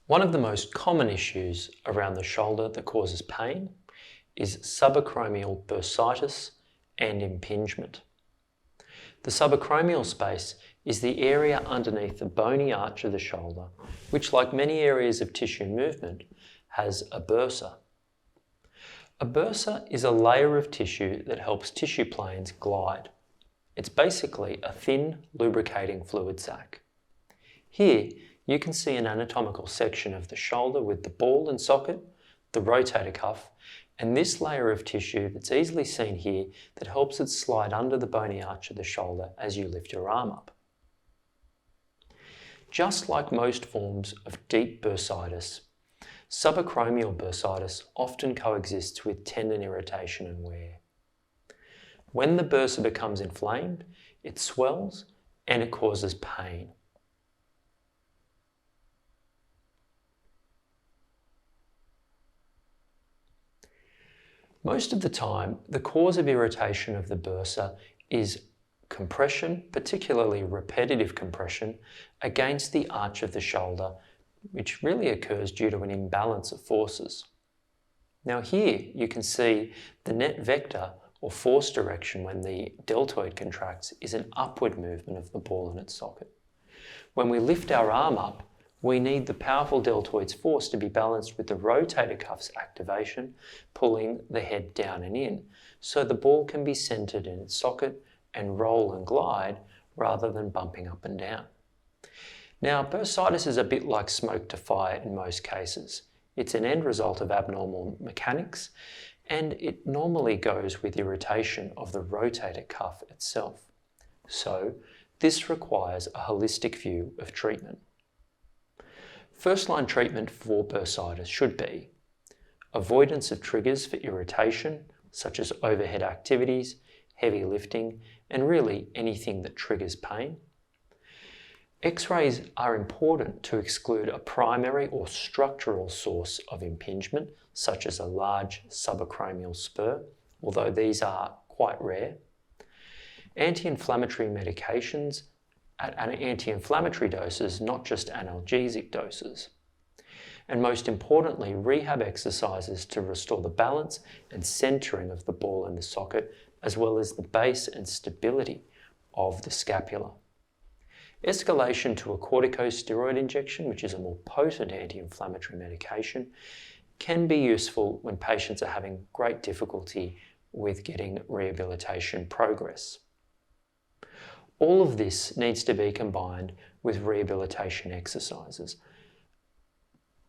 One of the most common issues around the shoulder that causes pain is subacromial bursitis and impingement. The subacromial space is the area underneath the bony arch of the shoulder, which, like many areas of tissue movement, has a bursa. A bursa is a layer of tissue that helps tissue planes glide. It's basically a thin, lubricating fluid sac. Here, you can see an anatomical section of the shoulder with the ball and socket, the rotator cuff, and this layer of tissue that's easily seen here that helps it slide under the bony arch of the shoulder as you lift your arm up. Just like most forms of deep bursitis, subacromial bursitis often coexists with tendon irritation and wear. When the bursa becomes inflamed, it swells and it causes pain. Most of the time, the cause of irritation of the bursa is compression, particularly repetitive compression, against the arch of the shoulder, which really occurs due to an imbalance of forces. Now here you can see the net vector or force direction when the deltoid contracts is an upward movement of the ball in its socket. When we lift our arm up, we need the powerful deltoid's force to be balanced with the rotator cuff's activation, pulling the head down and in, so the ball can be centered in its socket and roll and glide rather than bumping up and down. Now, bursitis is a bit like smoke to fire in most cases. It's an end result of abnormal mechanics, and it normally goes with irritation of the rotator cuff itself. So, this requires a holistic view of treatment. First-line treatment for bursitis should be avoidance of triggers for irritation, such as overhead activities, heavy lifting, and really anything that triggers pain. X-rays are important to exclude a primary or structural source of impingement, such as a large subacromial spur, although these are quite rare. Anti-inflammatory medications at anti-inflammatory doses, not just analgesic doses. And most importantly, rehab exercises to restore the balance and centering of the ball in the socket, as well as the base and stability of the scapula. Escalation to a corticosteroid injection, which is a more potent anti-inflammatory medication, can be useful when patients are having great difficulty with getting rehabilitation progress. All of this needs to be combined with rehabilitation exercises.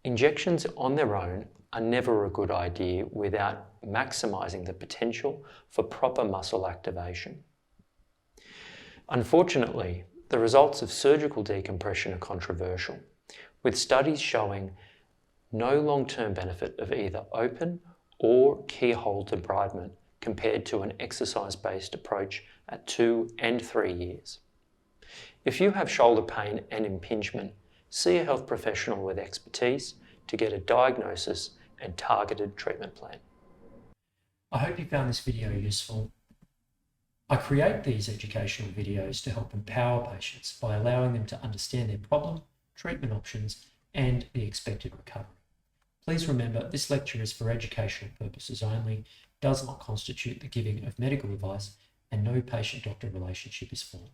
Injections on their own are never a good idea without maximising the potential for proper muscle activation. Unfortunately, the results of surgical decompression are controversial, with studies showing no long-term benefit of either open or keyhole debridement compared to an exercise-based approach at 2 and 3 years. If you have shoulder pain and impingement, see a health professional with expertise to get a diagnosis and targeted treatment plan. I hope you found this video useful. I create these educational videos to help empower patients by allowing them to understand their problem, treatment options, and the expected recovery. Please remember, this lecture is for educational purposes only, does not constitute the giving of medical advice, and no patient-doctor relationship is formed.